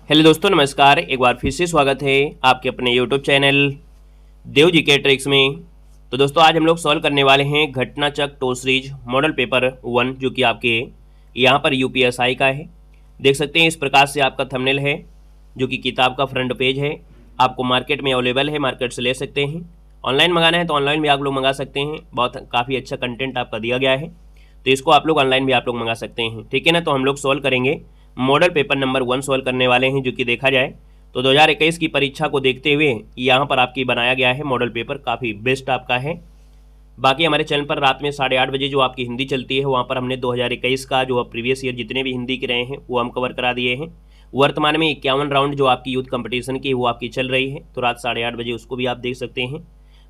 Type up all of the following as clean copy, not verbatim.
Hello दोस्तों, नमस्कार। एक बार फिर से स्वागत है आपके अपने यूट्यूब चैनल देव जी के ट्रिक्स में। तो दोस्तों, आज हम लोग सॉल्व करने वाले हैं Ghatnachakra to series model paper 1, जो कि आपके यहाँ पर यूपीएसआई का है। देख सकते हैं इस प्रकार से आपका थंबनेल है, जो कि किताब का फ्रंट पेज है। आपको मार्केट में अवेलेबल है, मार्केट से ले सकते हैं। ऑनलाइन मंगाना है तो ऑनलाइन भी आप लोग मंगा सकते हैं। बहुत काफ़ी अच्छा कंटेंट आपका दिया गया है, तो इसको आप लोग ऑनलाइन भी आप लोग मंगा सकते हैं। ठीक है ना। तो हम लोग सॉल्व करेंगे मॉडल पेपर नंबर 1 सॉल्व करने वाले हैं, जो कि देखा जाए तो 2021 की परीक्षा को देखते हुए यहाँ पर आपकी बनाया गया है मॉडल पेपर। काफ़ी बेस्ट आपका है। बाकी हमारे चैनल पर रात में 8:30 बजे जो आपकी हिंदी चलती है, वहाँ पर हमने 2021 का जो प्रीवियस ईयर जितने भी हिंदी के रहे हैं वो हम कवर करा दिए हैं। वर्तमान में 51 राउंड जो आपकी यूथ कंपटीशन की वो आपकी चल रही है, तो रात 8:30 बजे उसको भी आप देख सकते हैं।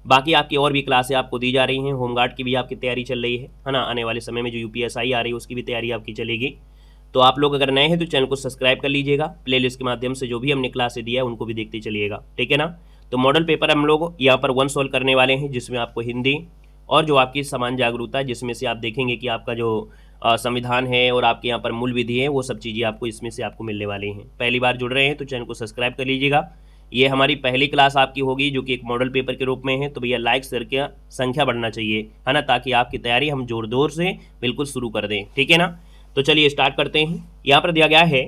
बाकी आपकी और भी क्लासें आपको दी जा रही हैं। होमगार्ड की भी आपकी तैयारी चल रही है ना। आने वाले समय में जो यूपीएसआई आ रही है उसकी भी तैयारी आपकी चलेगी। तो आप लोग अगर नए हैं तो चैनल को सब्सक्राइब कर लीजिएगा। प्लेलिस्ट के माध्यम से जो भी हमने क्लासें दिया है उनको भी देखते चलिएगा। ठीक है ना। तो मॉडल पेपर हम लोग यहाँ पर 1 सॉल्व करने वाले हैं, जिसमें आपको हिंदी और जो आपकी समान जागरूकता है, जिसमें से आप देखेंगे कि आपका जो संविधान है और आपके यहाँ पर मूल विधि है, वो सब चीज़ें आपको इसमें से आपको मिलने वाली हैं। पहली बार जुड़ रहे हैं तो चैनल को सब्सक्राइब कर लीजिएगा। ये हमारी पहली क्लास आपकी होगी, जो कि एक मॉडल पेपर के रूप में है। तो भैया लाइक शेयर की संख्या बढ़ना चाहिए, है ना, ताकि आपकी तैयारी हम जोर जोर से बिल्कुल शुरू कर दें। ठीक है ना। तो चलिए स्टार्ट करते हैं। यहाँ पर दिया गया है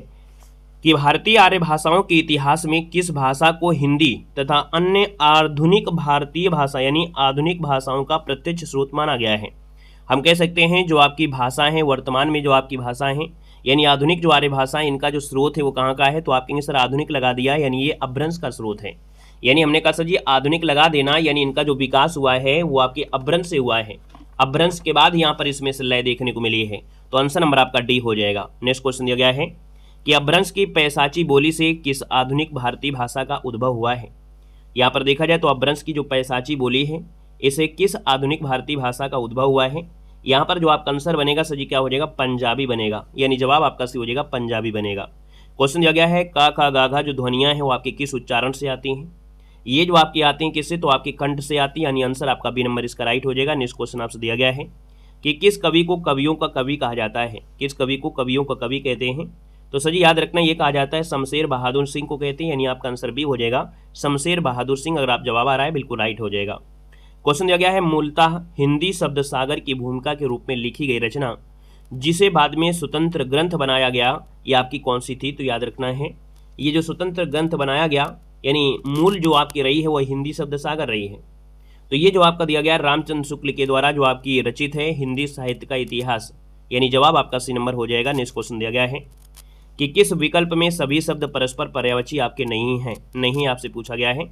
कि भारतीय आर्य भाषाओं के इतिहास में किस भाषा को हिंदी तथा अन्य आधुनिक भारतीय भाषा यानी आधुनिक भाषाओं का प्रत्यक्ष स्रोत माना गया है। हम कह सकते हैं जो आपकी भाषा है वर्तमान में, जो आपकी भाषा है यानी आधुनिक जो आर्य भाषा है, इनका जो स्रोत है वो कहाँ का है। तो आप कहेंगे सर आधुनिक लगा दिया, यानी ये अपभ्रंश का स्रोत है। यानी हमने कहा सर ये आधुनिक लगा देना, यानी इनका जो विकास हुआ है वो आपके अपभ्रंश से हुआ है। अपभ्रंश के बाद यहाँ पर इसमें से लय देखने को मिली है, तो आंसर नंबर आपका डी हो जाएगा। नेक्स्ट क्वेश्चन दिया गया है कि अपभ्रंश की पैसाची बोली से किस आधुनिक भारतीय भाषा का उद्भव हुआ है। यहाँ पर देखा जाए तो अपभ्रंश की जो पैसाची बोली है, इसे किस आधुनिक भारतीय भाषा का उद्भव हुआ है। यहाँ पर जो आपका आंसर बनेगा सर जी क्या हो जाएगा, पंजाबी बनेगा। यानी जवाब आपका सी हो जाएगा पंजाबी बनेगा। क्वेश्चन दिया गया है का खा गा घा जो ध्वनियाँ हैं वो आपके किस उच्चारण से आती हैं। ये जो आपकी आती हैं किससे, तो आपकी कंठ से आती है, यानी आंसर आपका बी नंबर इसका राइट हो जाएगा। नेक्स्ट क्वेश्चन आपसे दिया गया है कि किस कवि को कवियों का कवि कहा जाता है। किस कवि को कवियों का कवि कहते हैं। तो सर जी याद रखना ये कहा जाता है शमशेर बहादुर सिंह को कहते हैं, यानी आपका आंसर बी हो जाएगा शमशेर बहादुर सिंह। अगर आप जवाब आ रहा है बिल्कुल राइट हो जाएगा। क्वेश्चन दिया गया है मूलतः हिंदी शब्द सागर की भूमिका के रूप में लिखी गई रचना जिसे बाद में स्वतंत्र ग्रंथ बनाया गया, ये आपकी कौन सी थी। तो याद रखना है ये जो स्वतंत्र ग्रंथ बनाया गया, यानी मूल जो आपकी रही है वो हिंदी शब्द सागर रही है। तो ये जो आपका दिया गया रामचंद्र शुक्ल के द्वारा जो आपकी रचित है हिंदी साहित्य का इतिहास, यानी जवाब आपका सी नंबर हो जाएगा। नेक्स्ट क्वेश्चन दिया गया है कि किस विकल्प में सभी शब्द परस्पर पर्यायवाची आपके नहीं हैं, नहीं आपसे पूछा गया है।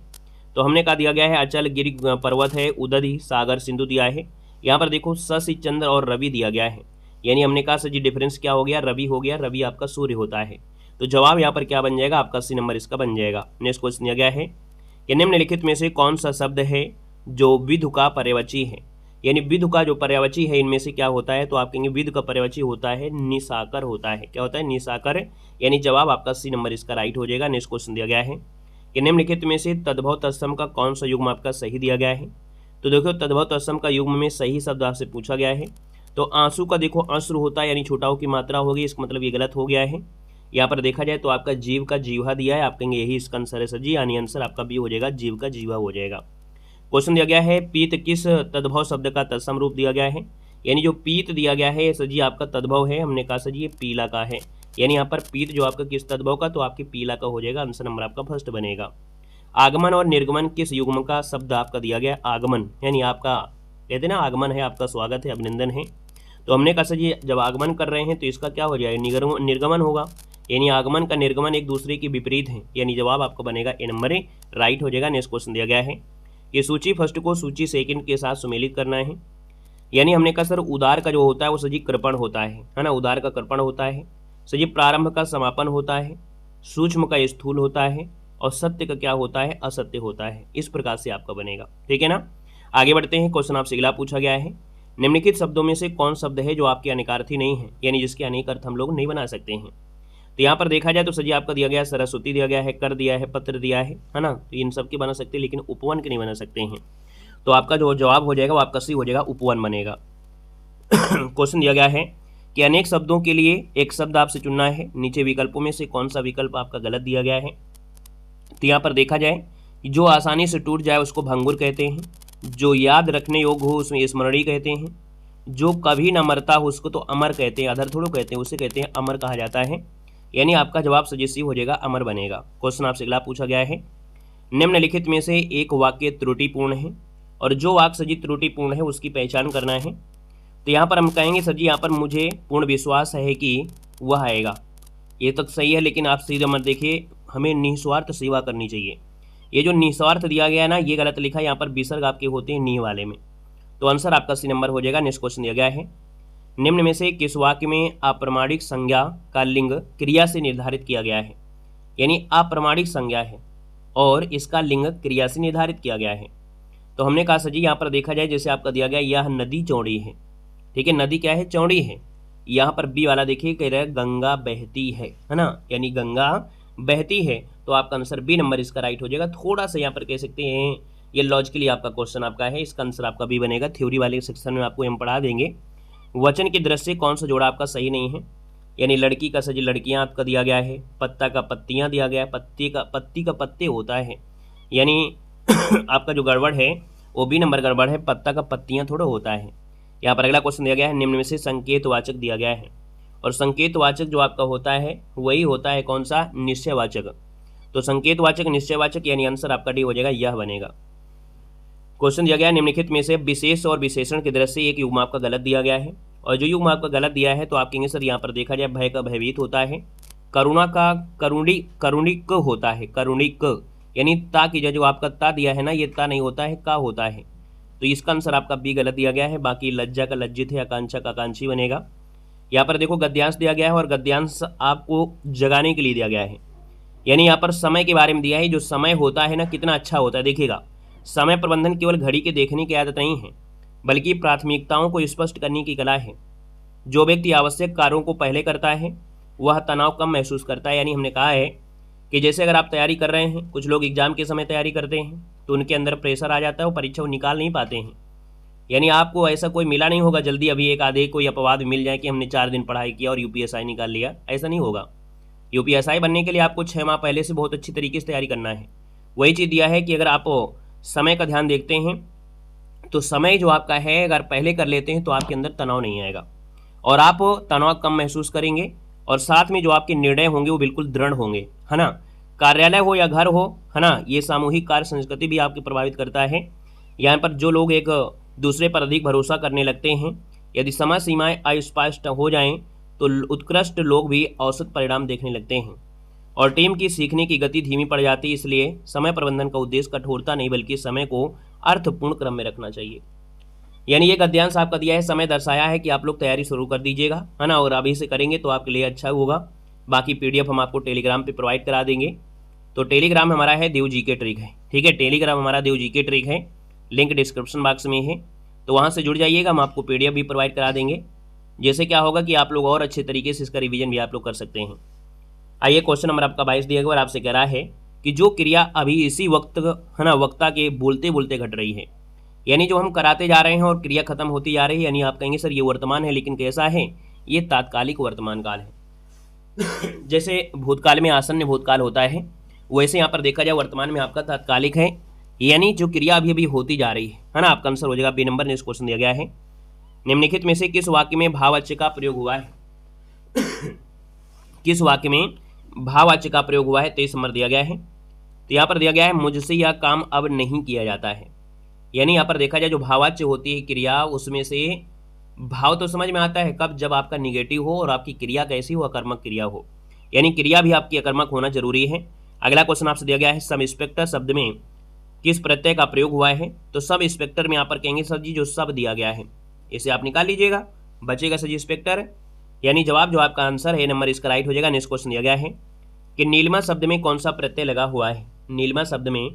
तो हमने कहा दिया गया है अचल गिरि पर्वत है, उदधि सागर सिंधु दिया है। यहाँ पर देखो शशि चंद्र और रवि दिया गया है, यानी हमने कहा सर जी डिफरेंस क्या हो गया, रवि हो गया। रवि आपका सूर्य होता है, तो जवाब यहाँ पर क्या बन जाएगा, आपका सी नंबर इसका बन जाएगा। नेक्स्ट क्वेश्चन दिया गया है कि निम्नलिखित में से कौन सा शब्द है जो विधु का पर्यायवाची है। यानी विधु का जो पर्यायवाची है इनमें से क्या होता है। तो आप कहेंगे विधु का पर्यायवाची होता है निशाकर होता है। क्या होता है, निशाकर। यानी जवाब आपका सी नंबर इसका राइट हो जाएगा। नेक्स्ट क्वेश्चन दिया गया है कि निम्नलिखित में से तद्भव तत्सम का कौन सा युग्म आपका सही दिया गया है। तो देखो तद्भव तत्सम का युग्म में सही शब्द आपसे पूछा गया है। तो आंसू का देखो अश्रु होता है, यानी छोटाओं की मात्रा होगी, इसका मतलब ये गलत हो गया है। यहाँ पर देखा जाए तो आपका जीव का जीवा दिया है, आप कहेंगे यही इसका आंसर है सर जी, यानी आंसर आपका बी हो जाएगा, जीव का जीवा हो जाएगा। क्वेश्चन दिया गया है पीत किस तद्भव शब्द का तत्सम रूप दिया गया है। यानी जो पीत दिया गया है सर जी आपका तद्भव है, हमने कहा सर जी ये पीला का है। यानी यहाँ पर पीत जो आपका किस तद्भव का, तो आपके पीला का हो जाएगा। आंसर नंबर आपका फर्स्ट बनेगा। आगमन और निर्गमन किस युग्म का शब्द आपका दिया गया, आगमन। यानी आपका कहते हैं ना आगमन है, आपका स्वागत है, अभिनंदन है। तो हमने कहा सर जी जब आगमन कर रहे हैं तो इसका क्या हो जाएगा, निर्गमन होगा। यानी आगमन का निर्गमन एक दूसरे के विपरीत है, यानी जवाब आपका बनेगा ए नंबर ए राइट हो जाएगा। नेक्स्ट क्वेश्चन दिया गया है कि सूची फर्स्ट को सूची सेकंड के साथ सुमेलित करना है। यानी हमने कहा सर उदार का जो होता है वो सर जी कृपण होता है ना, उदार का कृपण होता है। सर जी प्रारंभ का समापन होता है, सूक्ष्म का स्थूल होता है, और सत्य का क्या होता है, असत्य होता है। इस प्रकार से आपका बनेगा। ठीक है ना। आगे बढ़ते हैं। क्वेश्चन आपसे अगला पूछा गया है निम्नलिखित शब्दों में से कौन शब्द है जो आपके अनेकार्थी नहीं है, यानी जिसके अनेक अर्थ हम लोग नहीं बना सकते हैं। तो यहाँ पर देखा जाए तो सर जी आपका दिया गया है सरस्वती दिया गया है, कर दिया है, पत्र दिया है ना। तो इन सब के बना सकते हैं लेकिन उपवन के नहीं बना सकते हैं। तो आपका जो जवाब हो जाएगा वो आपका सी हो जाएगा, उपवन बनेगा। क्वेश्चन दिया गया है कि अनेक शब्दों के लिए एक शब्द आपसे चुनना है। नीचे विकल्पों में से कौन सा विकल्प आपका गलत दिया गया है। तो यहाँ पर देखा जाए कि जो आसानी से टूट जाए उसको भंगुर कहते हैं, जो याद रखने योग्य हो उसमें स्मरणीय कहते हैं, जो कभी न मरता हो उसको तो अमर कहते हैं, अधर थोड़ो कहते हैं, उसे कहते हैं अमर कहा जाता है। यानी आपका जवाब सजेसिव हो जाएगा, अमर बनेगा। क्वेश्चन आपसे अगला पूछा गया है, निम्नलिखित में से एक वाक्य त्रुटिपूर्ण है और जो वाक्य सजी त्रुटिपूर्ण है उसकी पहचान करना है। तो यहाँ पर हम कहेंगे सर जी यहाँ पर मुझे पूर्ण विश्वास है कि वह आएगा, ये तक सही है, लेकिन आप सीधे मत देखिए, हमें निस्वार्थ सेवा करनी चाहिए। ये जो निस्वार्थ दिया गया है ना, ये गलत लिखा है, यहाँ पर विसर्ग आपके होते हैं नी वाले में। तो आंसर आपका सी नंबर हो जाएगा। नेक्स्ट क्वेश्चन दिया गया है, निम्न में से किस वाक्य में अप्रमाणिक संज्ञा का लिंग क्रिया से निर्धारित किया गया है। यानी अप्रमाणिक संज्ञा है और इसका लिंग क्रिया से निर्धारित किया गया है। तो हमने कहा सर जी यहाँ पर देखा जाए, जैसे आपका दिया गया यह नदी चौड़ी है, ठीक है, नदी क्या है, चौड़ी है। यहाँ पर बी वाला देखिए कह रहा है गंगा बहती है ना, यानी गंगा बहती है। तो आपका आंसर बी नंबर इसका राइट हो जाएगा। थोड़ा सा यहाँ पर कह सकते हैं ये लॉजिकली आपका क्वेश्चन आपका है, इसका आंसर आपका बी बनेगा। थ्योरी वाले सेक्शन में आपको हम पढ़ा देंगे। वचन की दृष्टि से कौन सा जोड़ा आपका सही नहीं है। यानी लड़की का सजी लड़कियां आपका दिया गया है, पत्ता का पत्तियां दिया गया है, पत्ती का पत्ते होता है, यानी आपका जो गड़बड़ है वो बी नंबर गड़बड़ है, पत्ता का पत्तियां थोड़ा होता है। यहाँ पर अगला क्वेश्चन दिया गया है, निम्न में से संकेतवाचक दिया गया है और संकेतवाचक जो आपका होता है वही होता है कौन सा, निश्चयवाचक। तो संकेतवाचक निश्चयवाचक, यानी आंसर आपका डी हो जाएगा, यह बनेगा। क्वेश्चन दिया गया है, निम्नलिखित में से विशेष और विशेषण की दृष्टि से एक युग्म आपका गलत दिया गया है और जो युग्म आपका गलत दिया है तो आप कहेंगे सर यहाँ पर देखा जाए भय का भयभीत होता है, करुणा का करुणिक होता है, करुणिक, यानी ता की जो आपका ता दिया है ना, ये ता नहीं होता है, का होता है। तो इसका आंसर आपका बी गलत दिया गया है। बाकी लज्जा का लज्जित है, आकांक्षा का आकांक्षी बनेगा। यहाँ पर देखो गद्यांश दिया गया है और गद्यांश आपको जगाने के लिए दिया गया है, यानी यहाँ पर समय के बारे में दिया है। जो समय होता है ना कितना अच्छा होता है, देखिएगा समय प्रबंधन केवल घड़ी के देखने की आदत नहीं है बल्कि प्राथमिकताओं को स्पष्ट करने की कला है। जो व्यक्ति आवश्यक कार्यों को पहले करता है वह तनाव कम महसूस करता है। यानी हमने कहा है कि जैसे अगर आप तैयारी कर रहे हैं, कुछ लोग एग्जाम के समय तैयारी करते हैं तो उनके अंदर प्रेशर आ जाता है, वो परीक्षा निकाल नहीं पाते हैं। यानी आपको ऐसा कोई मिला नहीं होगा जल्दी, अभी एक आधे कोई अपवाद मिल जाए कि हमने 4 दिन पढ़ाई किया और यूपीएसआई निकाल लिया, ऐसा नहीं होगा। यूपीएसआई बनने के लिए आपको 6 माह पहले से बहुत अच्छी तरीके से तैयारी करना है। वही चीज़ दिया है कि अगर आप समय का ध्यान देखते हैं तो समय जो आपका है अगर पहले कर लेते हैं तो आपके अंदर तनाव नहीं आएगा और आप तनाव कम महसूस करेंगे और साथ में जो आपके निर्णय होंगे वो बिल्कुल दृढ़ होंगे, है ना। कार्यालय हो या घर हो, है ना, ये सामूहिक कार्य संस्कृति भी आपकी प्रभावित करता है। यहाँ पर जो लोग एक दूसरे पर अधिक भरोसा करने लगते हैं, यदि समय सीमाएं अस्पष्ट हो जाएं तो उत्कृष्ट लोग भी औसत परिणाम देखने लगते हैं और टीम की सीखने की गति धीमी पड़ जाती है। इसलिए समय प्रबंधन का उद्देश्य कठोरता नहीं बल्कि समय को अर्थपूर्ण क्रम में रखना चाहिए। यानी ये गद्यांश आपका दिया है, समय दर्शाया है कि आप लोग तैयारी शुरू कर दीजिएगा, है ना, और अभी से करेंगे तो आपके लिए अच्छा होगा। बाकी पीडीएफ हम आपको टेलीग्राम पे प्रोवाइड करा देंगे। तो टेलीग्राम हमारा है देव जी के ट्रिक है, ठीक है, टेलीग्राम हमारा देव जी के ट्रिक है, लिंक डिस्क्रिप्शन बॉक्स में है, तो वहाँ से जुड़ जाइएगा, हम आपको पीडीएफ भी प्रोवाइड करा देंगे। जैसे क्या होगा कि आप लोग और अच्छे तरीके से इसका रिवीजन भी आप लोग कर सकते हैं। आइए क्वेश्चन नंबर आपका 22 दिया गया और आपसे कह रहा है कि जो क्रिया अभी इसी वक्त, है ना, वक्ता के बोलते बोलते घट रही है, यानी जो हम कराते जा रहे हैं और क्रिया खत्म होती जा रही है, यानी आप कहेंगे सर ये वर्तमान है, लेकिन कैसा है, ये तात्कालिक वर्तमान काल है। जैसे भूतकाल में आसन्न भूतकाल होता है वैसे यहाँ पर देखा जाए वर्तमान में आपका तात्कालिक है, यानी जो क्रिया अभी अभी होती जा रही है ना। आपका आंसर हो जाएगा बी नंबर। नेक्स्ट क्वेश्चन दिया गया है, निम्नलिखित में से किस वाक्य में भाववाच्य का प्रयोग हुआ है। किस वाक्य में भाववाच्य का प्रयोग हुआ है, 23 नंबर दिया गया है। तो यहाँ पर दिया गया है मुझसे यह काम अब नहीं किया जाता है। यानी यहाँ पर देखा जाए जो भाववाच्य होती है क्रिया, उसमें से भाव तो समझ में आता है कब, जब आपका निगेटिव हो और आपकी क्रिया कैसी हो, अकर्मक क्रिया हो, यानी क्रिया भी आपकी अकर्मक होना जरूरी है। अगला क्वेश्चन आपसे दिया गया है, सब इंस्पेक्टर शब्द में किस प्रत्यय का प्रयोग हुआ है। तो सब इंस्पेक्टर में यहाँ पर कहेंगे सर जी जो सब दिया गया है इसे आप निकाल लीजिएगा, बचेगा सर जी इंस्पेक्टर, यानी जवाब जो आपका आंसर है नंबर इसका राइट हो जाएगा। नेक्स्ट क्वेश्चन दिया गया है कि नीलिमा शब्द में कौन सा प्रत्यय लगा हुआ है। नीलिमा शब्द में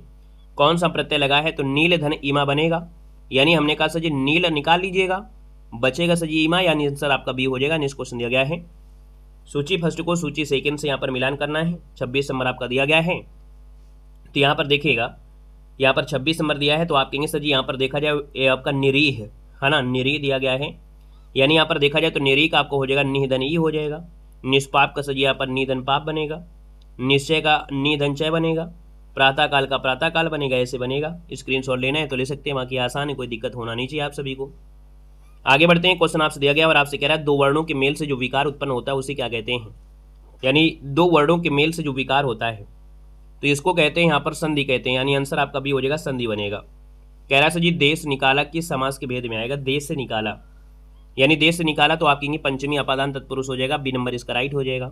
कौन सा प्रत्यय लगा है, तो नील धन ईमा बनेगा, यानी हमने कहा सर जी नील निकाल लीजिएगा, बचेगा सर जी ईमा, यानी आंसर आपका बी हो जाएगा। नेक्स्ट क्वेश्चन दिया गया है, सूची फर्स्ट को सूची सेकंड से यहाँ पर मिलान करना है, 26 नंबर आपका दिया गया है। तो यहाँ पर देखिएगा, यहाँ पर 26 नंबर दिया है, तो आप कहेंगे सर जी यहाँ पर देखा जाए ये आपका निरीह है ना, निरीह दिया गया है, यानी यहाँ पर देखा जाए तो निरीक आपको हो जाएगा निधन ई हो जाएगा, निष्पाप का सजी यहाँ पर निधन पाप बनेगा, निश्चय का निधन चय बनेगा, प्रातः काल का प्रातः काल बनेगा, ऐसे बनेगा। स्क्रीनशॉट लेना है तो ले सकते हैं, बाकी आसान है, कोई दिक्कत होना नहीं चाहिए आप सभी को। आगे बढ़ते हैं। क्वेश्चन आपसे दिया गया और आपसे कह रहा है दो वर्णों के मेल से जो विकार उत्पन्न होता है उसे क्या कहते हैं। यानी दो वर्णों के मेल से जो विकार होता है तो इसको कहते हैं यहाँ पर संधि कहते हैं, यानी आंसर आपका भी हो जाएगा संधि बनेगा। कह रहा है सर जी देश निकाला किस समास के भेद में आएगा, देश से निकाला, यानी देश से निकाला तो आप कहेंगे पंचमी अपादान तत्पुरुष हो जाएगा, बी नंबर इसका राइट हो जाएगा।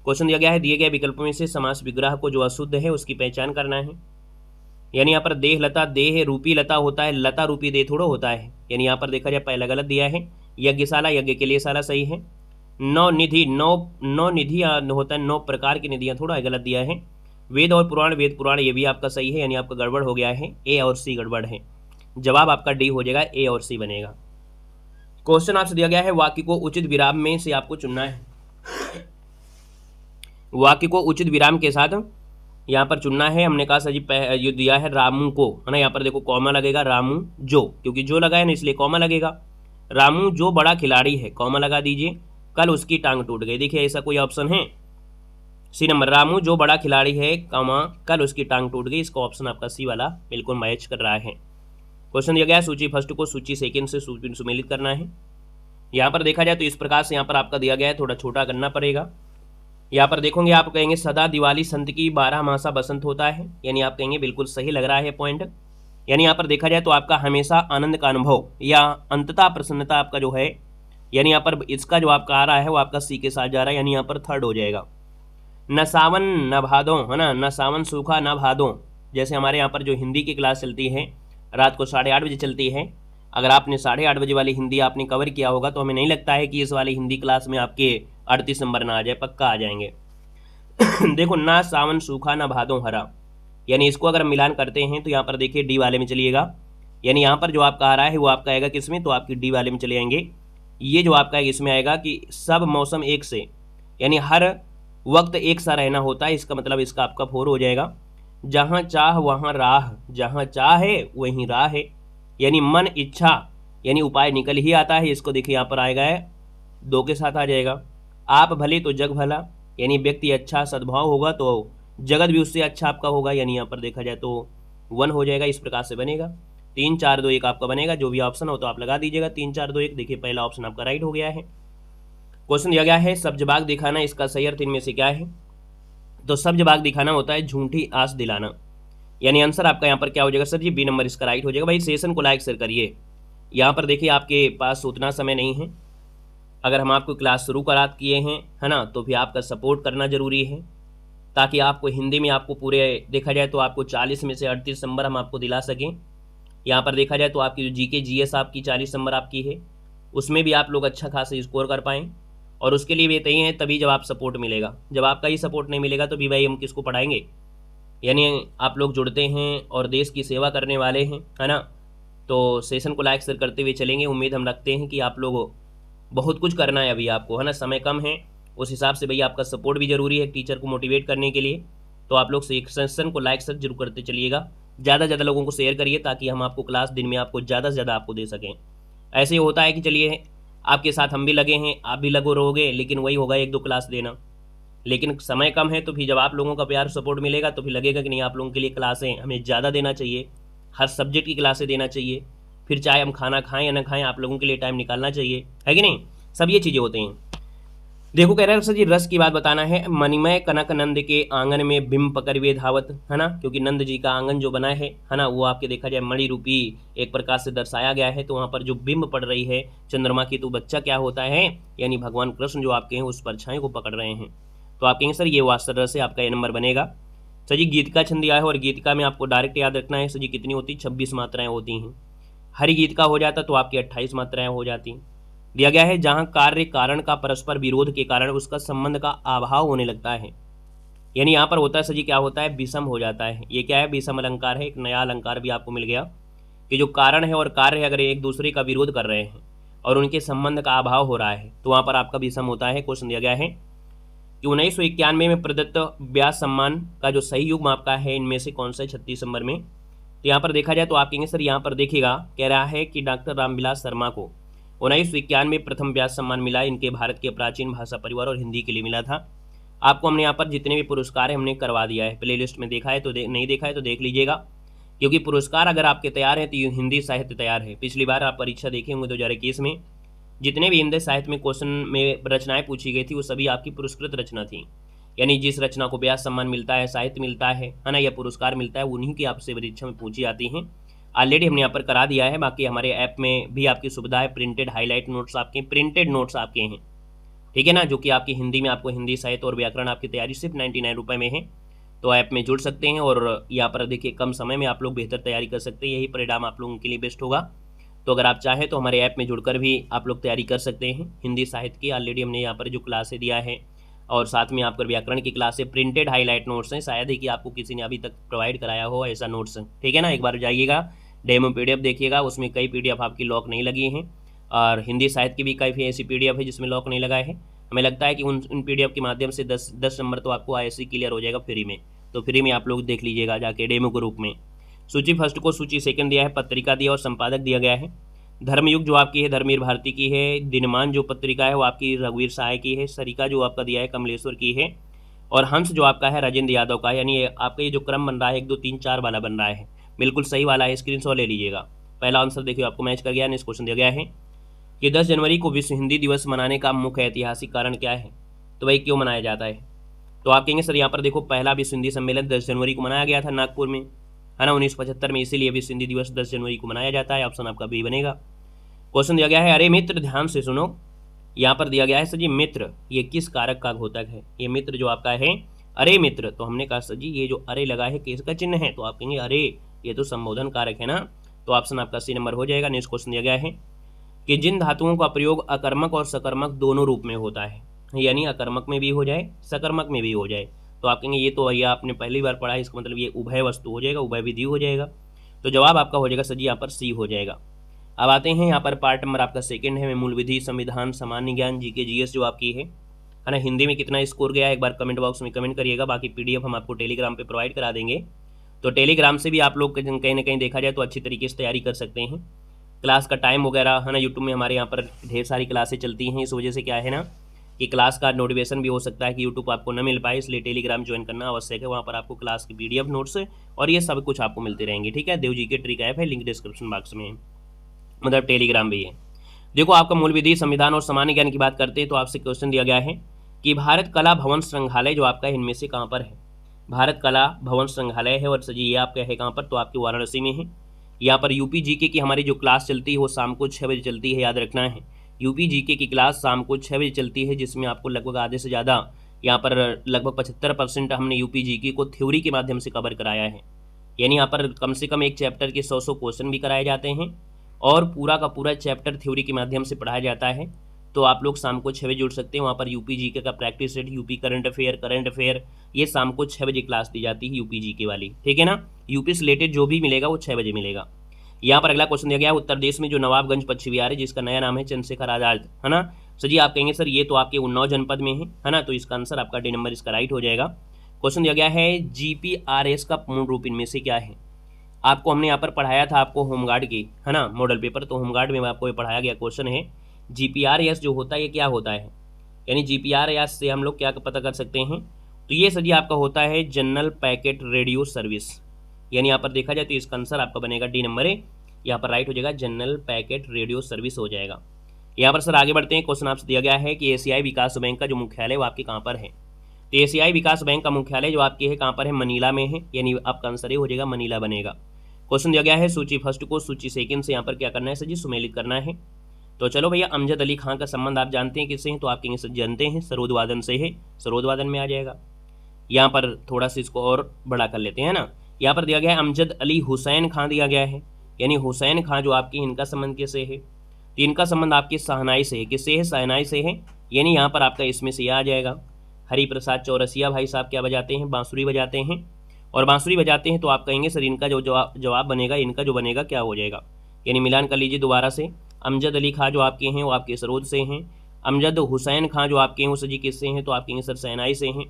क्वेश्चन दिया गया है दिए गए विकल्पों में से समास विग्रह को जो अशुद्ध है उसकी पहचान करना है। यानी यहाँ पर देह लता, देह रूपी लता होता है, लता रूपी देह थोड़ा होता है, यानी यहाँ पर देखा जाए पहला गलत दिया है। यज्ञशाला, यज्ञ के लिए शाला सही है। नौ निधि, नौ निधि होता है, 9 प्रकार की निधियाँ थोड़ा गलत दिया है। वेद और पुराण, वेद पुराण ये भी आपका सही है, यानी आपका गड़बड़ हो गया है, ए और सी गड़बड़ है। जवाब आपका डी हो जाएगा, ए और सी बनेगा। क्वेश्चन आपसे दिया गया है वाक्य को उचित विराम में से आपको चुनना है। वाक्य को उचित विराम के साथ यहाँ पर चुनना है। हमने कहा सर जी ये दिया है रामू को, है ना, यहाँ पर देखो कॉमा लगेगा, रामू जो, क्योंकि जो लगा है ना इसलिए कॉमा लगेगा। रामू जो बड़ा खिलाड़ी है, कॉमा लगा दीजिए, कल उसकी टांग टूट गई। देखिए ऐसा कोई ऑप्शन है, सी नंबर, रामू जो बड़ा खिलाड़ी है, कॉमा कल उसकी टांग टूट गई, इसका ऑप्शन आपका सी वाला बिल्कुल मैच कर रहा है। क्वेश्चन दिया गया है सूची फर्स्ट को सूची सेकंड से सुमेलित करना है। यहाँ पर देखा जाए तो इस प्रकार से यहाँ पर आपका दिया गया है, थोड़ा छोटा करना पड़ेगा। यहाँ पर देखोगे आप कहेंगे सदा दिवाली संत की 12 मासा बसंत होता है, यानी आप कहेंगे बिल्कुल सही लग रहा है पॉइंट। यानी यहाँ पर देखा जाए तो आपका हमेशा आनंद का अनुभव या अंततः प्रसन्नता आपका जो है, यानी यहाँ पर इसका जो आपका आ रहा है वो आपका सी के साथ जा रहा है, यानी यहाँ पर थर्ड हो जाएगा। न सावन न भादों, है ना, न सावन सूखा न भादों, जैसे हमारे यहाँ पर जो हिंदी की क्लास चलती है रात को 8:30 बजे चलती है, अगर आपने 8:30 बजे वाली हिंदी आपने कवर किया होगा तो हमें नहीं लगता है कि इस वाली हिंदी क्लास में आपके 38 नंबर ना आ जाए, पक्का आ जाएंगे। देखो ना सावन सूखा ना भादों हरा, यानी इसको अगर हम मिलान करते हैं तो यहाँ पर देखिए डी वाले में चलिएगा, यानी यहाँ पर जो आपका आ रहा है वो आपका आएगा किसमें, तो आपकी डी वाले में चले जाएंगे। ये जो आपका इसमें आएगा कि सब मौसम एक से, यानी हर वक्त एक सा रहना होता है, इसका मतलब इसका आपका 4 हो जाएगा। जहाँ चाह वहाँ राह, जहाँ चाह है वहीं राह है, यानी मन इच्छा यानी उपाय निकल ही आता है, इसको देखिए यहाँ पर आएगा है 2 के साथ आ जाएगा। आप भले तो जग भला, यानी व्यक्ति अच्छा सद्भाव होगा तो जगत भी उससे अच्छा आपका होगा, यानी यहाँ पर देखा जाए तो 1 हो जाएगा, इस प्रकार से बनेगा। 3 4 2 1 आपका बनेगा, जो भी ऑप्शन हो तो आप लगा दीजिएगा 3 4 2 1। देखिए पहला ऑप्शन आपका राइट हो गया है। क्वेश्चन दिया गया है सब्ज बाग दिखाना, इसका सही अर्थ इनमें से क्या है, तो सब्ज बाग दिखाना होता है झूठी आस दिलाना, यानी आंसर आपका यहाँ पर क्या हो जाएगा सर जी, बी नंबर इसका राइट हो जाएगा। भाई सेशन को लाइक शेयर करिए, यहाँ पर देखिए आपके पास उतना समय नहीं है, अगर हम आपको क्लास शुरू करा किए हैं, है ना, तो फिर आपका सपोर्ट करना जरूरी है, ताकि आपको हिंदी में आपको पूरे देखा जाए तो आपको 40 में से 38 नंबर हम आपको दिला सकें। यहाँ पर देखा जाए तो आपकी जो जीके जीएस आपकी 40 नंबर आपकी है, उसमें भी आप लोग अच्छा खासा स्कोर कर पाएँ, और उसके लिए भी तय है तभी जब आप सपोर्ट मिलेगा। जब आपका ही सपोर्ट नहीं मिलेगा तो भी भाई हम किसको पढ़ाएंगे। यानी आप लोग जुड़ते हैं और देश की सेवा करने वाले हैं, है ना, तो सेशन को लाइक शेयर करते हुए चलेंगे। उम्मीद हम रखते हैं कि आप लोग बहुत कुछ करना है अभी आपको, है ना, समय कम है, उस हिसाब से भैया आपका सपोर्ट भी जरूरी है टीचर को मोटिवेट करने के लिए। तो आप लोग सेशन को लाइक शेयर जरूर करते चलिएगा, ज़्यादा से ज़्यादा लोगों को शेयर करिए ताकि हम आपको क्लास दिन में आपको ज़्यादा से ज़्यादा आपको दे सकें। ऐसे ही होता है कि चलिए आपके साथ हम भी लगे हैं, आप भी लगो रहोगे, लेकिन वही होगा 1 2 क्लास देना, लेकिन समय कम है, तो फिर जब आप लोगों का प्यार सपोर्ट मिलेगा तो फिर लगेगा कि नहीं आप लोगों के लिए क्लासें हमें ज़्यादा देना चाहिए, हर सब्जेक्ट की क्लासें देना चाहिए, फिर चाहे हम खाना खाएं या ना खाएं आप लोगों के लिए टाइम निकालना चाहिए, है कि नहीं, सब ये चीज़ें होती हैं। देखो कह रहे हैं सर जी रस की बात बताना है, मणिमय कनक नंद के आंगन में बिंब पकड़ वे धावत, है ना, क्योंकि नंद जी का आंगन जो बना है ना, वो आपके देखा जाए मणि रूपी एक प्रकार से दर्शाया गया है, तो वहाँ पर जो बिंब पड़ रही है चंद्रमा की, तो बच्चा क्या होता है, यानी भगवान कृष्ण जो आपके हैं उस परछाई को पकड़ रहे हैं, तो आप कहेंगे सर ये वास्तव रस है, आपका ये नंबर बनेगा। सर जी गीत का छंद दिया है और गीतिका में आपको डायरेक्ट याद रखना है सर जी कितनी होती, 26 मात्राएं होती हैं। हरि गीत का हो जाता तो आपकी 28 मात्राएं हो जाती। दिया गया है जहां कार्य कारण का परस्पर विरोध के कारण उसका संबंध का अभाव होने लगता है, यानी यहाँ पर होता है सर जी क्या होता है, विषम हो जाता है। ये क्या है, विषम अलंकार है, एक नया अलंकार भी आपको मिल गया कि जो कारण है और कार्य है अगर एक दूसरे का विरोध कर रहे हैं और उनके संबंध का अभाव हो रहा है तो वहाँ पर आपका विषम होता है। क्वेश्चन दिया गया है कि 1991 में प्रदत्त व्यास सम्मान का जो सही युग्म आपका है इनमें से कौन सा 36 नंबर में, तो यहाँ पर देखा जाए तो आप कहेंगे सर यहाँ पर देखिएगा कह रहा है कि डॉक्टर रामविलास शर्मा को 1991 में प्रथम व्यास सम्मान मिला इनके भारत के प्राचीन भाषा परिवार और हिंदी के लिए मिला था। आपको हमने यहाँ पर जितने भी पुरस्कार हैं हमने करवा दिया है, प्लेलिस्ट में देखा है तो नहीं देखा है तो देख लीजिएगा, क्योंकि पुरस्कार अगर आपके तैयार हैं तो हिंदी साहित्य तैयार है। पिछली बार आप परीक्षा देखे होंगे 2021 में, जितने भी हिंदी साहित्य में क्वेश्चन में रचनाएं पूछी गई थी वो सभी आपकी पुरस्कृत रचना थी, यानी जिस रचना को व्यास सम्मान मिलता है, साहित्य मिलता है ना, या पुरस्कार मिलता है, उन्हीं की आपसे परीक्षा में पूछी जाती हैं। ऑलरेडी हमने यहाँ पर करा दिया है। बाकी हमारे ऐप में भी आपकी सुविधा है, प्रिंटेड हाईलाइट नोट्स आपके, प्रिंटेड नोट्स आपके हैं, ठीक है ना, जो कि आपकी हिंदी में आपको हिंदी साहित्य और व्याकरण आपकी तैयारी सिर्फ 99 रुपये में है। तो ऐप में जुड़ सकते हैं और यहाँ पर देखिए कम समय में आप लोग बेहतर तैयारी कर सकते हैं, यही परिणाम आप लोगों के लिए बेस्ट होगा। तो अगर आप चाहें तो हमारे ऐप में जुड़कर भी आप लोग तैयारी कर सकते हैं हिंदी साहित्य की। ऑलरेडी हमने यहाँ पर जो क्लासें दिया है और साथ में आपको व्याकरण की क्लासें प्रिंटेड हाईलाइट नोट्स हैं, शायद ही कि आपको किसी ने अभी तक प्रोवाइड कराया हो ऐसा नोट्स, ठीक है ना। एक बार जाइएगा, डेमो PDF देखिएगा, उसमें कई PDF आपकी लॉक नहीं लगी हैं और हिंदी साहित्य की भी कई ऐसी PDF है जिसमें लॉक नहीं लगाए हैं। हमें लगता है कि उन PDF के माध्यम से 10 नंबर तो आपको ISC क्लियर हो जाएगा फ्री में। तो फ्री में आप लोग देख लीजिएगा जाके डेमो ग्रुप में। सूची फर्स्ट को सूची सेकंड दिया है, पत्रिका दिया और संपादक दिया गया है। धर्मयुग जो आपकी है धर्मवीर भारती की है। दिनमान जो पत्रिका है वो आपकी रघुवीर सहाय की है। सरिका जो आपका दिया है कमलेश्वर की है। और हंस जो आपका है राजेंद्र यादव का है। यानी आपका ये जो क्रम बन रहा है 1 2 3 4 वाला बन रहा है, बिल्कुल सही वाला है, स्क्रीनशॉट ले लीजिएगा। पहला आंसर देखिए आपको मैच कर गया। नेक्स्ट क्वेश्चन दिया गया है कि 10 जनवरी को विश्व हिंदी दिवस मनाने का मुख्य ऐतिहासिक कारण क्या है। तो भाई क्यों मनाया जाता है, तो आप कहेंगे सर यहाँ पर देखो पहला विश्व हिंदी सम्मेलन 10 जनवरी को मनाया गया था नागपुर में, है ना, 1975 में, इसीलिए विश्व हिंदी दिवस 10 जनवरी को मनाया जाता है। ऑप्शन आपका बी बनेगा। क्वेश्चन दिया गया है, अरे मित्र ध्यान से सुनो, यहाँ पर दिया गया है सर जी मित्र ये किस कारक का घोतक है। ये मित्र जो आपका है अरे मित्र, तो हमने कहा सर जी ये जो अरे लगा है किसका चिन्ह है, तो आप कहेंगे अरे ये तो संबोधन कारक है ना, तो ऑप्शन आपका सी नंबर हो जाएगा। नेक्स्ट क्वेश्चन दिया गया है कि जिन धातुओं का प्रयोग अकर्मक और सकर्मक दोनों रूप में होता है, यानी अकर्मक में भी हो जाए सकर्मक में भी हो जाए, तो आप कहेंगे ये तो भैया आपने पहली बार पढ़ा है, इसका मतलब ये उभय वस्तु हो जाएगा, उभय विधि हो जाएगा। तो जवाब आपका हो जाएगा सर जी यहाँ पर सी हो जाएगा। अब आते हैं यहाँ पर पार्ट नंबर आपका सेकंड है, मूल विधि, संविधान, सामान्य ज्ञान, GK GS जो आपकी है ना। हिंदी में कितना स्कोर गया है एक बार कमेंट बॉक्स में कमेंट करिएगा। बाकी PDF हम आपको टेलीग्राम पे प्रोवाइड करा देंगे, तो टेलीग्राम से भी आप लोग कहीं ना कहीं देखा जाए तो अच्छी तरीके से तैयारी कर सकते हैं। क्लास का टाइम वगैरह है ना, यूट्यूब में हमारे यहाँ पर ढेर सारी क्लासें चलती हैं, इस वजह से क्या है ना कि क्लास का नोटिफिकेशन भी हो सकता है कि यूट्यूब आपको न मिल पाए, इसलिए टेलीग्राम ज्वाइन करना आवश्यक है। वहाँ पर आपको क्लास की PDF नोट्स और ये सब कुछ आपको मिलते रहेंगे, ठीक है। देव GK ट्रिक ऐप है, लिंक डिस्क्रिप्शन बॉक्स में है, मतलब टेलीग्राम भी है। देखो आपका मूल विधि, संविधान और सामान्य ज्ञान की बात करते हैं तो आपसे क्वेश्चन दिया गया है कि भारत कला भवन संग्रहालय जो आपका इनमें से कहाँ पर है। भारत कला भवन संग्रहालय है और सर जी ये आपका है कहाँ पर, तो आपके वाराणसी में है। यहाँ पर UP GK की हमारी जो क्लास चलती है वो शाम को 6 बजे चलती है, याद रखना है। UP GK की क्लास शाम को 6 बजे चलती है, जिसमें आपको लगभग आधे से ज़्यादा यहाँ पर लगभग 75% हमने UP GK को थ्योरी के माध्यम से कवर कराया है। यानी यहाँ पर कम से कम एक चैप्टर के 100 क्वेश्चन भी कराए जाते हैं और पूरा का पूरा चैप्टर थ्योरी के माध्यम से पढ़ाया जाता है। तो आप लोग शाम को 6 बजे जुड़ सकते हैं। वहाँ पर UP GK का practice set, UP current affair ये शाम को 6 बजे क्लास दी जाती है UP GK वाली, ठीक है ना। UP से रिलेटेड जो भी मिलेगा वो 6 बजे मिलेगा। यहाँ पर अगला क्वेश्चन दिया गया है, उत्तर प्रदेश में जो नवाबगंज पश्चिम विहार है जिसका नया नाम है चंद्रशेखर आजाद, है ना। सर जी आप कहेंगे सर ये तो आपके उन्नाव जनपद में है ना, तो इसका आंसर आपका D नंबर इसका राइट हो जाएगा। क्वेश्चन दिया गया है GPRS का पूर्ण रूप इनमें से क्या है। आपको हमने यहाँ पर पढ़ाया था आपको होमगार्ड की, है ना, मॉडल पेपर, तो होमगार्ड में आपको ये पढ़ाया गया क्वेश्चन है GPRS जो होता है ये क्या होता है, यानी GPRS से हम लोग क्या पता कर सकते हैं। तो ये सर जी आपका होता है जनरल पैकेट रेडियो सर्विस, यानी यहाँ पर देखा जाए तो इसका आंसर आपका बनेगा D नंबर है, यहाँ पर राइट हो जाएगा, जनरल पैकेट रेडियो सर्विस हो जाएगा। यहाँ पर सर आगे बढ़ते हैं। क्वेश्चन आपसे दिया गया है कि एशियाई विकास बैंक का जो मुख्यालय वो आपके कहाँ पर है। तो एशियाई विकास बैंक का मुख्यालय जो आपके है कहाँ पर है, मनीला में है, यानी आपका आंसर ये हो जाएगा मनीला बनेगा। क्वेश्चन दिया गया है सूची फर्स्ट को सूची सेकंड से यहाँ पर क्या करना है सर जी, सुमेलित करना है। तो चलो भैया, अमजद अली खां का संबंध आप जानते हैं किससे हैं, तो आप कहेंगे सर जानते हैं, सरोद वादन से है, सरोद वादन में आ जाएगा। यहाँ पर थोड़ा सा इसको और बड़ा कर लेते हैं ना। यहाँ पर दिया गया है अमजद अली हुसैन खां दिया गया है, यानी हुसैन खां जो आपकी इनका संबंध किससे है, तो इनका संबंध आपकी शहनाई से है, किससे है, शहनाई से है, यानी यहाँ पर आपका इसमें से आ जाएगा। हरिप्रसाद चौरसिया भाई साहब क्या बजाते हैं, बांसुरी बजाते हैं, और बांसुरी बजाते हैं, तो आप कहेंगे सर इनका जो जवाब बनेगा, इनका जो बनेगा क्या हो जाएगा, यानी मिलान कर लीजिए दोबारा से। अमजद अली खां जो आपके हैं वो आपके सरोद से हैं, अमजद हुसैन खां जो आपके हैं वो सर जी किससे हैं, तो आप कहेंगे सर शहनाई से हैं,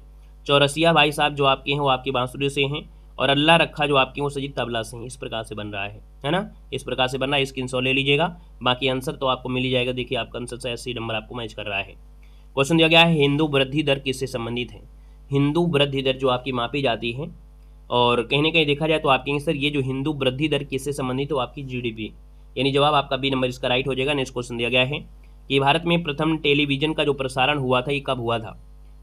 चौरसिया भाई साहब जो आपके हैं वो आपके बांसुरी से हैं, और अल्लाह रखा जो आपकी वो सजी तबला से इस प्रकार से बन रहा है ना, इस प्रकार से बन रहा है। स्क्रीनशॉट ले लीजिएगा, बाकी आंसर तो आपको मिल ही जाएगा। देखिए आपका आंसर से 80 नंबर आपको मैच कर रहा है। क्वेश्चन दिया गया है हिंदू वृद्धि दर किससे संबंधित है। हिंदू वृद्धि दर जो आपकी मापी जाती है, और कहीं ना कहीं देखा जाए तो आपके सर ये जो हिंदू वृद्धि दर किससे संबंधित हो, आपकी जीडीपी, यानी जवाब आपका बी नंबर इसका राइट हो जाएगा। नेक्स्ट क्वेश्चन दिया गया है कि भारत में प्रथम टेलीविजन का जो प्रसारण हुआ था ये कब हुआ था।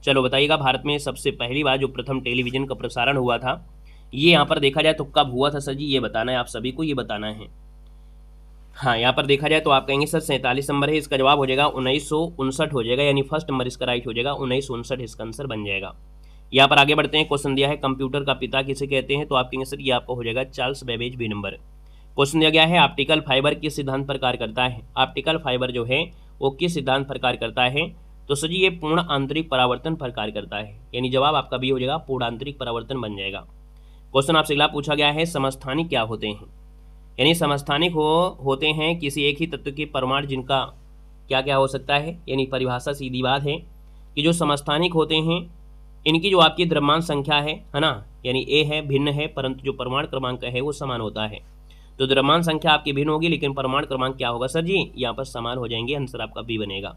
चलो बताइएगा, भारत में सबसे पहली बार जो प्रथम टेलीविजन का प्रसारण हुआ था ये यहाँ पर देखा जाए तो कब हुआ था सर जी, ये बताना है आप सभी को, ये बताना है। हाँ, यहाँ पर देखा जाए तो आप कहेंगे सर 47 नंबर है, इसका जवाब हो जाएगा 1959 हो जाएगा, यानी फर्स्ट नंबर इसका राइट हो जाएगा, 1959 इसका आंसर बन जाएगा। यहाँ पर आगे बढ़ते हैं। क्वेश्चन दिया है कंप्यूटर का पिता किसे कहते हैं, तो आप कहेंगे सर ये आपको हो जाएगा Charles Babbage, B number. Question दिया गया है ऑप्टिकल फाइबर किस सिद्धांत पर कार्य करता है। ऑप्टिकल फाइबर जो है वो किस सिद्धांत पर कार्य करता है, तो सर जी ये पूर्ण आंतरिक परावर्तन पर कार्य करता है, यानी जवाब आपका भी हो जाएगा पूर्ण आंतरिक परावर्तन बन जाएगा। क्वेश्चन आपसे अगला पूछा गया है समस्थानिक क्या होते हैं, यानी समस्थानिक होते हैं किसी एक ही तत्व के परमाणु जिनका क्या क्या हो सकता है, यानी परिभाषा सीधी बात है कि जो समस्थानिक होते हैं इनकी जो आपकी द्रव्यमान संख्या है ना, यानी ए है भिन्न है परंतु जो परमाणु क्रमांक है वो समान होता है। तो द्रव्यमान संख्या आपकी भिन्न होगी लेकिन परमाणु क्रमांक क्या होगा सर जी, यहाँ पर समान हो जाएंगे, आंसर आपका बी बनेगा।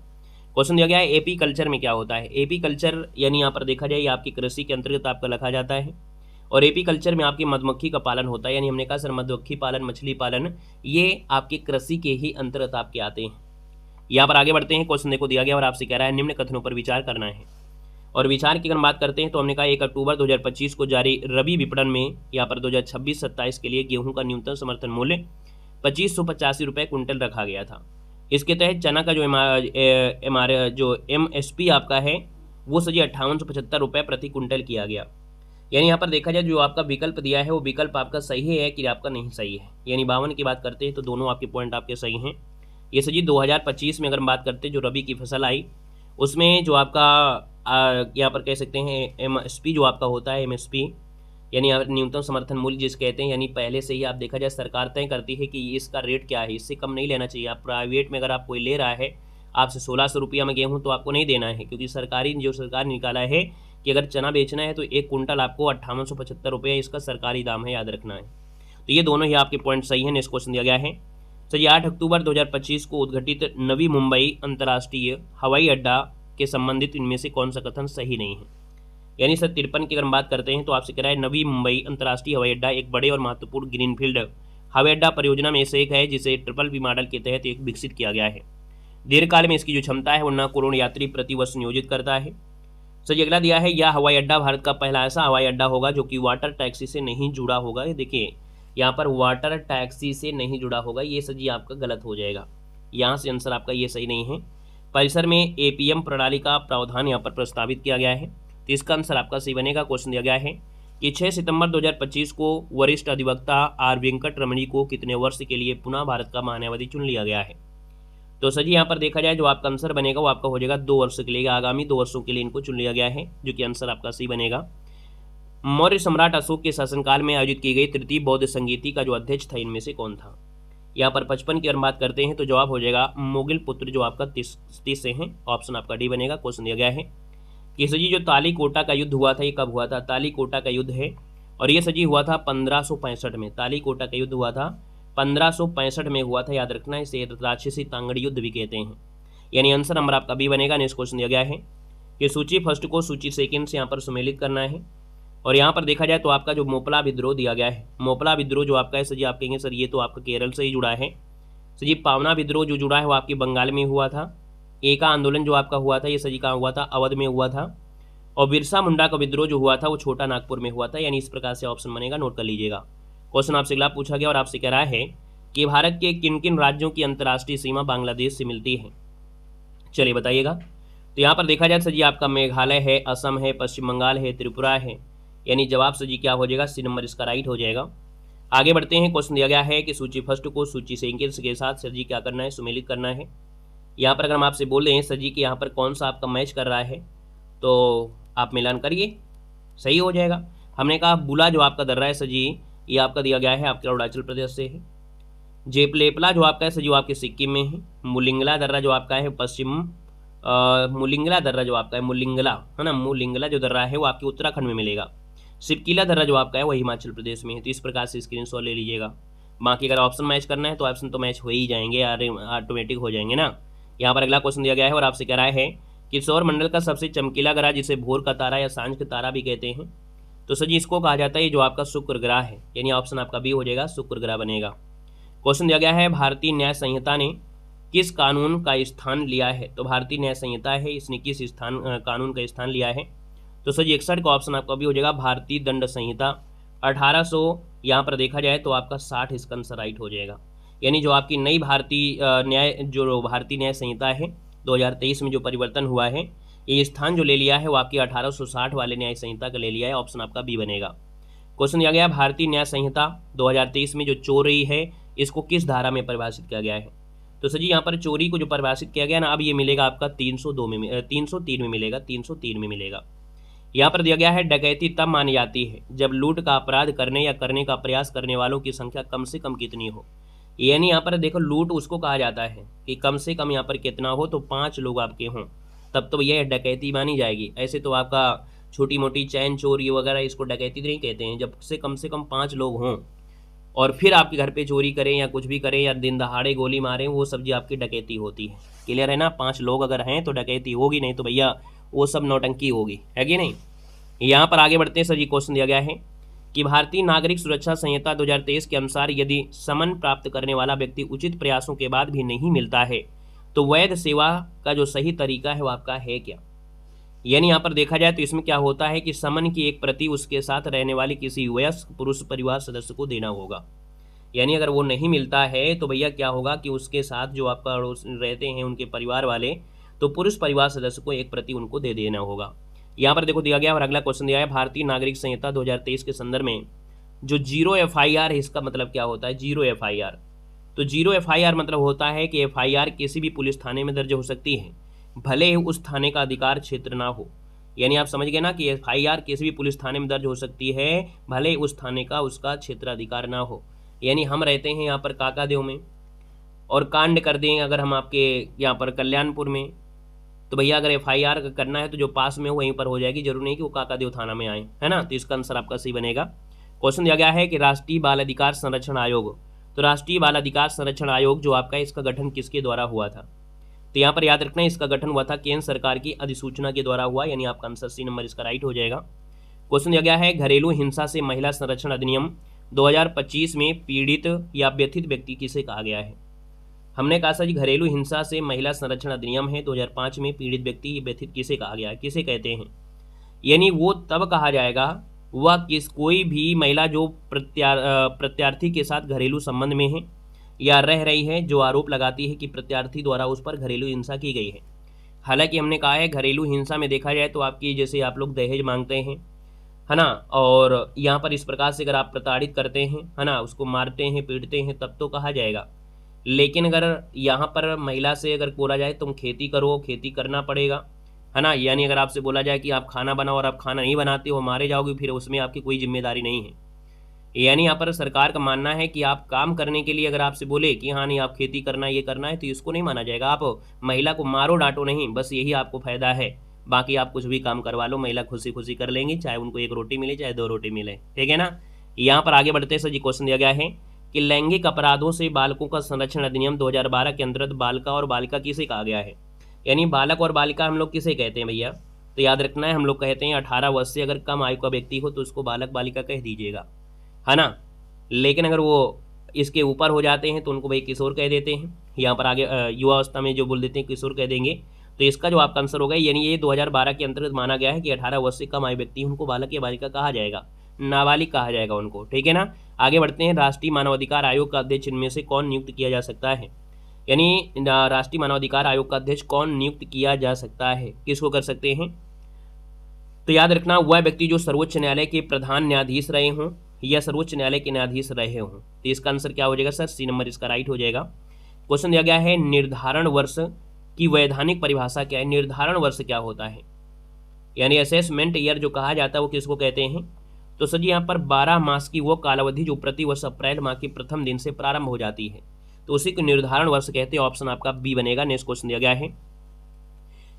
क्वेश्चन दिया गया है एपी कल्चर में क्या होता है। एपी कल्चर यानी यहाँ पर देखा जाए आपकी कृषि के अंतर्गत आपका रखा जाता है, और एपी कल्चर में आपकी मधुमक्खी का पालन होता है, यानी हमने कहा सर मधुमक्खी पालन, मछली पालन, ये आपके कृषि के ही अंतर्गत आपके आते हैं। यहाँ पर आगे बढ़ते हैं। क्वेश्चन देखो दिया गया और आपसे कह रहा है निम्न कथनों पर विचार करना है, और विचार की अगर बात करते हैं तो हमने कहा 1 अक्टूबर 2025 को जारी रबी विपणन में यहाँ पर 2026-27 के लिए गेहूं का न्यूनतम समर्थन मूल्य 2585 रुपये क्विंटल रखा गया था। इसके तहत चना का जो MSP आपका है वो सजी 5875 रुपये प्रति क्विंटल किया गया। यानी यहाँ पर देखा जाए जो आपका विकल्प दिया है वो विकल्प आपका सही है कि आपका नहीं सही है, यानी 52 की बात करते हैं तो दोनों आपके पॉइंट आपके सही हैं। ये सजी 2025 में अगर हम बात करते हैं जो रबी की फसल आई उसमें जो आपका यहाँ पर कह सकते हैं MSP जो आपका होता है MSP यानी न्यूनतम समर्थन मूल्य जिस कहते हैं, यानी पहले से ही आप देखा जाए सरकार तय करती है कि इसका रेट क्या है, इससे कम नहीं लेना चाहिए। आप प्राइवेट में अगर आप कोई ले रहा है आपसे 1600 रुपया में गेहूँ तो आपको नहीं देना है, क्योंकि सरकार ने निकाला है कि अगर चना बेचना है तो 1 कुंटल आपको 5875 रुपये इसका सरकारी दाम है, याद रखना है। तो ये दोनों ही आपके पॉइंट सही हैं। नेक्स्ट क्वेश्चन दिया गया है सर 8 अक्टूबर 2025 को उद्घाटित नवी मुंबई अंतर्राष्ट्रीय हवाई अड्डा के संबंधित इनमें से कौन सा कथन सही नहीं है। यानी सर 53 की अगर हम बात करते हैं तो आपसे कह रहा है नवी मुंबई अंतर्राष्ट्रीय हवाई अड्डा एक बड़े और महत्वपूर्ण ग्रीनफील्ड हवाई अड्डा परियोजना में से एक है जिसे BBB मॉडल के तहत एक विकसित किया गया है। दीर्घकाल में इसकी जो क्षमता है वो 9 करोड़ यात्री प्रति वर्ष नियोजित करता है। सर अगला दिया है यह हवाई अड्डा भारत का पहला ऐसा हवाई अड्डा होगा जो कि वाटर टैक्सी से नहीं जुड़ा होगा। ये देखिए यहाँ पर वाटर टैक्सी से नहीं जुड़ा होगा, ये सर जी आपका गलत हो जाएगा, यहाँ से आंसर आपका ये सही नहीं है। परिसर में APM प्रणाली का प्रावधान यहाँ पर प्रस्तावित किया गया है, तो इसका आंसर आपका सही बनेगा। क्वेश्चन दिया गया है कि 6 सितंबर 2025 को वरिष्ठ अधिवक्ता R वेंकट रमणी को कितने वर्ष के लिए पुनः भारत का महान्यायवादी चुन लिया गया है। तो सर जी यहाँ पर देखा जाए जो आपका आंसर बनेगा वो आपका हो जाएगा 2 वर्ष के लिए, आगामी 2 वर्षों के लिए इनको चुन लिया गया है, जो कि आंसर आपका सही बनेगा। मौर्य सम्राट अशोक के शासनकाल में आयोजित की गई तृतीय बौद्ध संगीति का जो अध्यक्ष था इनमें से कौन था। यहाँ पर 55 की अगर बात करते हैं तो जवाब हो जाएगा मुगिल पुत्र जो आपका 30 से हैं, ऑप्शन आपका डी बनेगा। क्वेश्चन दिया गया है कि सजी जो तालीकोटा का युद्ध हुआ था ये कब हुआ था। तालीकोटा का युद्ध है और ये सजी हुआ था 1565 में। तालीकोटा का युद्ध हुआ था 1565 में हुआ था, याद रखना है। इसे राक्षसी तांगड़ी युद्ध भी कहते हैं, यानी आंसर नंबर आपका बी बनेगा। नेक्स्ट क्वेश्चन दिया गया है कि सूची फर्स्ट को सूची सेकेंड से यहाँ पर सुमेलित करना है, और यहाँ पर देखा जाए तो आपका जो मोपला विद्रोह दिया गया है, मोपला विद्रोह जो आपका है सर जी आप कहेंगे सर ये तो आपका केरल से ही जुड़ा है। सर जी पावना विद्रोह जो जुड़ा है वो आपके बंगाल में हुआ था। एका आंदोलन जो आपका हुआ था ये सर जी कहाँ हुआ था, अवध में हुआ था। और बिरसा मुंडा का विद्रोह जो हुआ था वो छोटा नागपुर में हुआ था, यानी इस प्रकार से ऑप्शन बनेगा, नोट कर लीजिएगा। क्वेश्चन आपसे अगला पूछा गया और आपसे कह रहा है कि भारत के किन किन राज्यों की अंतर्राष्ट्रीय सीमा बांग्लादेश से मिलती है, चलिए बताइएगा। तो यहाँ पर देखा जाए सर जी आपका मेघालय है, असम है, पश्चिम बंगाल है, त्रिपुरा है, यानी जवाब सर जी क्या हो जाएगा, सी नंबर इसका राइट हो जाएगा। आगे बढ़ते हैं। क्वेश्चन दिया गया है कि सूची फर्स्ट को सूची सेकंड के साथ सर जी क्या करना है, सुमेलित करना है। यहाँ पर अगर हम आपसे बोल रहे हैं सर जी कि यहाँ पर कौन सा आपका मैच कर रहा है तो आप मिलान करिए, सही हो जाएगा। हमने कहा बुला जो आपका दर्रा है सर जी ये आपका दिया गया है आपके अरुणाचल प्रदेश से है। जेपलेपला जो आपका है सर जी वो आपके सिक्किम में है। मुलिंगला दर्रा जो आपका है मुलिंगला दर्रा जो आपका है मुलिंगला है ना, मुलिंगला जो दर्रा है वो आपके उत्तराखंड में मिलेगा। शिपकीला दर्रा जो आपका है वो हिमाचल प्रदेश में है। तो इस प्रकार से स्क्रीनशॉट ले लीजिएगा। बाकी अगर ऑप्शन मैच करना है तो ऑप्शन तो मैच हो ही जाएंगे यार, ऑटोमेटिक हो जाएंगे ना। यहाँ पर अगला क्वेश्चन दिया गया है और आपसे कह रहा है कि सौर मंडल का सबसे चमकीला ग्रह जिसे भोर का तारा या सांझ का तारा भी कहते हैं, तो सर जी इसको कहा जाता है जो आपका शुक्र ग्रह है, यानी ऑप्शन आपका बी हो जाएगा, शुक्र ग्रह बनेगा। क्वेश्चन दिया गया है भारतीय न्याय संहिता ने किस कानून का स्थान लिया है, तो भारतीय न्याय संहिता है इसने किस कानून का स्थान लिया है, तो सर जी 61 का ऑप्शन आपका भी हो जाएगा, भारतीय दंड संहिता 1800 यहाँ पर देखा जाए तो आपका 60 इसका आंसर राइट हो जाएगा। यानी जो आपकी नई भारतीय न्याय संहिता है 2023 में जो परिवर्तन हुआ है, ये स्थान जो ले लिया है वो आपकी 1860 वाले न्याय संहिता का ले लिया है, ऑप्शन आपका बी बनेगा। क्वेश्चन दिया गया भारतीय न्याय संहिता 2023 में जो चोरी है इसको किस धारा में परिभाषित किया गया है, तो सर जी यहाँ पर चोरी को जो परिभाषित किया गया ना, अब ये मिलेगा आपका 303 में मिलेगा, 303 में मिलेगा। यहाँ पर दिया गया है डकैती तब मानी जाती है जब लूट का अपराध करने या करने का प्रयास करने वालों की संख्या कम से कम कितनी हो। यानी यहाँ पर देखो लूट उसको कहा जाता है कि कम से कम यहाँ पर कितना हो, तो 5 लोग आपके हों तब तो भैया डकैती मानी जाएगी। ऐसे तो आपका छोटी मोटी चैन चोरी वगैरह इसको डकैती नहीं कहते हैं। जब से कम 5 लोग हों और फिर आपके घर पे चोरी करें या कुछ भी करें या दिन दहाड़े गोली मारें, वो सब जी आपकी डकैती होती है। क्लियर है ना, 5 लोग अगर हैं तो डकैती होगी, नहीं तो भैया वो सब नौटंकी होगी, है कि नहीं। यहाँ पर आगे बढ़ते हैं सर जी, क्वेश्चन दिया गया है कि भारतीय नागरिक सुरक्षा संहिता 2023 के अनुसार यदि समन प्राप्त करने वाला व्यक्ति उचित प्रयासों के बाद भी नहीं मिलता है तो वैध सेवा का जो सही तरीका है वो आपका है क्या। यानी यहाँ पर देखा जाए तो इसमें क्या होता है कि समन की एक प्रति उसके साथ रहने वाले किसी वयस्क पुरुष परिवार सदस्य को देना होगा। यानी अगर वो नहीं मिलता है तो भैया क्या होगा कि उसके साथ जो आपका रहते हैं उनके परिवार वाले, तो पुरुष परिवार सदस्य को एक प्रति उनको दे देना होगा। यहाँ पर देखो दिया गया और अगला क्वेश्चन दिया है भारतीय नागरिक संहिता 2023 के संदर्भ में जो 0 FIR है इसका मतलब क्या होता है। 0 FIR, तो 0 FIR मतलब होता है कि FIR किसी भी पुलिस थाने में दर्ज हो सकती है भले ही उस थाने का अधिकार क्षेत्र ना हो। यानी आप समझ गए ना कि FIR किसी भी पुलिस थाने में दर्ज हो सकती है भले ही उस थाने का उसका क्षेत्राधिकार ना हो। यानी हम रहते हैं यहाँ पर काकादेव में और कांड कर दें अगर हम आपके यहाँ पर कल्याणपुर में, तो भैया अगर FIR करना है तो जो पास में हो वहीं पर हो जाएगी, जरूर नहीं कि वो काकादेव थाना में आए, है ना। तो इसका आंसर आपका सही बनेगा। क्वेश्चन दिया गया है कि राष्ट्रीय बाल अधिकार संरक्षण आयोग, तो राष्ट्रीय बाल अधिकार संरक्षण आयोग जो आपका इसका गठन किसके द्वारा हुआ था, तो यहाँ पर याद रखना इसका गठन हुआ था केंद्र सरकार की अधिसूचना के द्वारा हुआ, यानी आपका आंसर सी नंबर इसका राइट हो जाएगा। क्वेश्चन दिया गया है घरेलू हिंसा से महिला संरक्षण अधिनियम 2025 में पीड़ित या व्यथित व्यक्ति किसे कहा गया है। हमने कहा सर घरेलू हिंसा से महिला संरक्षण अधिनियम है 2005 में पीड़ित व्यक्ति व्यथित किसे कहा गया है, किसे कहते हैं। यानी वो तब कहा जाएगा वह कोई भी महिला जो प्रत्यार्थी के साथ घरेलू संबंध में है या रह रही है जो आरोप लगाती है कि प्रत्यार्थी द्वारा उस पर घरेलू हिंसा की गई है। हालांकि हमने कहा है घरेलू हिंसा में देखा जाए तो आपकी जैसे आप लोग दहेज मांगते हैं, है ना, और यहाँ पर इस प्रकार से अगर आप प्रताड़ित करते हैं, है ना, उसको मारते हैं पीटते हैं तब तो कहा जाएगा। लेकिन अगर यहाँ पर महिला से अगर बोला जाए तुम खेती करो, खेती करना पड़ेगा, है ना, यानी अगर आपसे बोला जाए कि आप खाना बनाओ और आप खाना नहीं बनाते हो मारे जाओगे, फिर उसमें आपकी कोई जिम्मेदारी नहीं है। यानी यहाँ पर सरकार का मानना है कि आप काम करने के लिए अगर आपसे बोले कि हाँ नहीं आप खेती करना ये करना है तो इसको नहीं माना जाएगा। आप महिला को मारो डांटो नहीं, बस यही आपको फायदा है, बाकी आप कुछ भी काम करवा लो, महिला खुशी खुशी कर लेंगी, चाहे उनको 1 रोटी मिले चाहे 2 रोटी मिले, ठीक है ना। यहाँ पर आगे बढ़ते सर जी क्वेश्चन दिया गया है कि लैंगिक अपराधों से बालकों का संरक्षण अधिनियम 2012 के अंतर्गत बालिका और बालिका किसे कहा गया है। यानी बालक और बालिका हम लोग किसे कहते हैं भैया, तो याद रखना है हम लोग कहते हैं 18 वर्ष से अगर कम आयु का व्यक्ति हो तो उसको बालक बालिका कह दीजिएगा, है ना। लेकिन अगर वो इसके ऊपर हो जाते हैं तो उनको भाई किशोर कह देते हैं। यहाँ पर आगे युवा अवस्था में जो बोल देते हैं किशोर कह देंगे। तो इसका जो आपका आंसर होगा यानी ये 2012 के अंतर्गत माना गया है कि 18 वर्ष से कम आयु व्यक्ति उनको बालक या बालिका कहा जाएगा, नाबालिग कहा जाएगा उनको, ठीक है ना। आगे बढ़ते हैं राष्ट्रीय मानवाधिकार आयोग का अध्यक्ष इनमें से कौन नियुक्त किया जा सकता है। यानी राष्ट्रीय मानवाधिकार आयोग का अध्यक्ष कौन नियुक्त किया जा सकता है, किसको कर सकते हैं। तो याद रखना वह व्यक्ति जो सर्वोच्च न्यायालय के प्रधान न्यायाधीश रहे हों या सर्वोच्च न्यायालय के न्यायाधीश रहे हों। तो इसका आंसर क्या हो जाएगा सर, सी नंबर इसका राइट हो जाएगा। क्वेश्चन दिया गया है निर्धारण वर्ष की वैधानिक परिभाषा क्या है। निर्धारण वर्ष क्या होता है, यानी असेसमेंट ईयर जो कहा जाता है वो किसको कहते हैं। तो सर जी यहाँ पर 12 मास की वो कालावधि जो प्रति वर्ष अप्रैल माह के प्रथम दिन से प्रारंभ हो जाती है, तो उसी को निर्धारण वर्ष कहते हैं। ऑप्शन आपका बी बनेगा। नेक्स्ट क्वेश्चन दिया गया है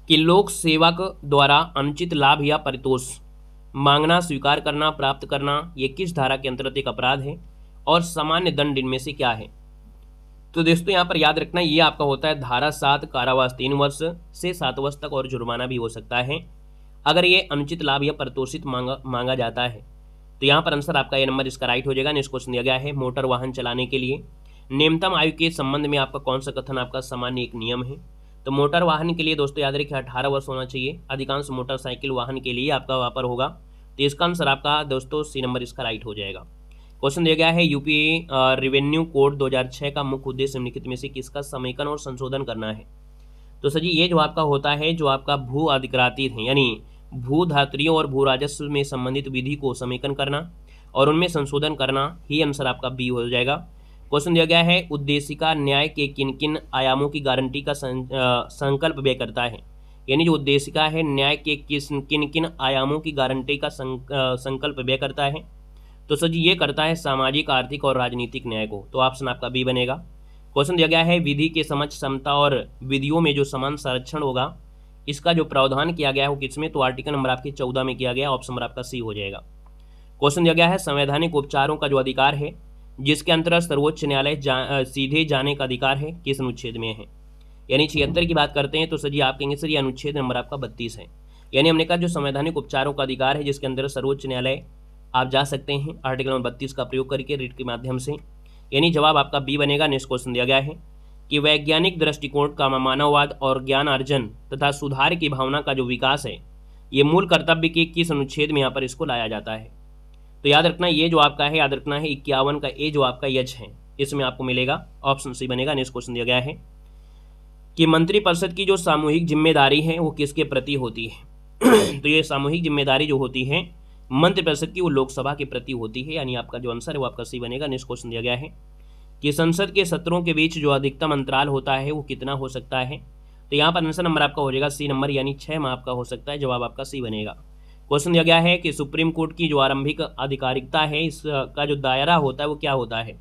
कि लोक सेवक द्वारा अनुचित लाभ या परितोष मांगना, स्वीकार करना, प्राप्त करना, ये किस धारा के अंतर्गत एक अपराध है और सामान्य दंड इनमें से क्या है। तो दोस्तों यहाँ पर याद रखना, ये आपका होता है धारा 7 कारावास 3 वर्ष से 7 वर्ष तक और जुर्माना भी हो सकता है अगर ये अनुचित लाभ या परतोषित मांगा जाता है। तो यहाँ पर आंसर आपका ये नंबर इसका राइट हो जाएगा। नेक्स्ट क्वेश्चन दिया गया है, मोटर वाहन चलाने के लिए न्यूनतम आयु के संबंध में आपका कौन सा कथन आपका सामान्य एक नियम है। तो मोटर वाहन के लिए दोस्तों याद रखिए 18 वर्ष होना चाहिए। अधिकांश मोटरसाइकिल वाहन के लिए आपका वहाँ पर होगा। तो इसका आंसर आपका दोस्तों सी नंबर इसका राइट हो जाएगा। क्वेश्चन दिया गया है, यूपी रेवेन्यू कोड 2006 का मुख्य उद्देश्य निम्नलिखित में से किसका समेकन और संशोधन करना है। तो सर जी ये जो आपका होता है, जो आपका भू अधिग्राती है यानी भू धात्रियों और भू राजस्व में संबंधित विधि को समेकन करना और उनमें संशोधन करना ही आंसर आपका बी हो जाएगा। क्वेश्चन दिया गया है, उद्देशिका न्याय के किन किन आयामों की गारंटी का संकल्प व्यय करता है। यानी जो उद्देशिका है न्याय के किन किन आयामों की गारंटी का संकल्प व्यय करता है। तो सर जी ये करता है सामाजिक, आर्थिक और राजनीतिक न्याय को। तो ऑप्शन आपका बी बनेगा। क्वेश्चन दिया गया है, विधि के समक्ष समता और विधियों में जो समान संरक्षण होगा इसका जो प्रावधान किया गया है वो किसमें। तो आर्टिकल नंबर आपके 14 में किया गया। ऑप्शन नंबर आपका सी हो जाएगा। क्वेश्चन दिया गया है, संवैधानिक उपचारों का जो अधिकार है जिसके अंतर्गत सर्वोच्च न्यायालय सीधे जाने का अधिकार है किस अनुच्छेद में है। यानी 76 की बात करते हैं तो सर जी आप कहेंगे सर ये अनुच्छेद नंबर आपका 32 है। यानी हमने कहा जो संवैधानिक उपचारों का अधिकार है जिसके अंदर सर्वोच्च न्यायालय आप जा सकते हैं आर्टिकल नंबर 32 का प्रयोग करके रिट के माध्यम से। यानी जवाब आपका बी बनेगा। नेक्स्ट क्वेश्चन दिया गया है कि वैज्ञानिक दृष्टिकोण का मानववाद और ज्ञान अर्जन तथा सुधार की भावना का जो विकास है ये मूल कर्तव्य के किस अनुच्छेद में यहाँ पर इसको लाया जाता है। तो याद रखना ये जो आपका है, याद रखना है 51 का ए जो आपका यज है इसमें आपको मिलेगा। ऑप्शन सी बनेगा। नेक्स्ट क्वेश्चन दिया गया है कि मंत्रिपरिषद की जो सामूहिक जिम्मेदारी है वो किसके प्रति होती है। तो ये सामूहिक जिम्मेदारी जो होती है मंत्रिपरिषद की वो लोकसभा के प्रति होती है। यानी आपका जो आंसर है वो आपका सी बनेगा। नेक्स्ट क्वेश्चन दिया गया है कि संसद के सत्रों के बीच जो अधिकतम अंतराल होता है वो कितना हो सकता है। तो यहाँ पर आंसर नंबर आपका हो जाएगा सी नंबर, यानी 6 माह आपका हो सकता है। जवाब आपका सी बनेगा। क्वेश्चन दिया गया है कि सुप्रीम कोर्ट की जो आरंभिक आधिकारिकता है इसका जो दायरा होता है वो क्या होता है।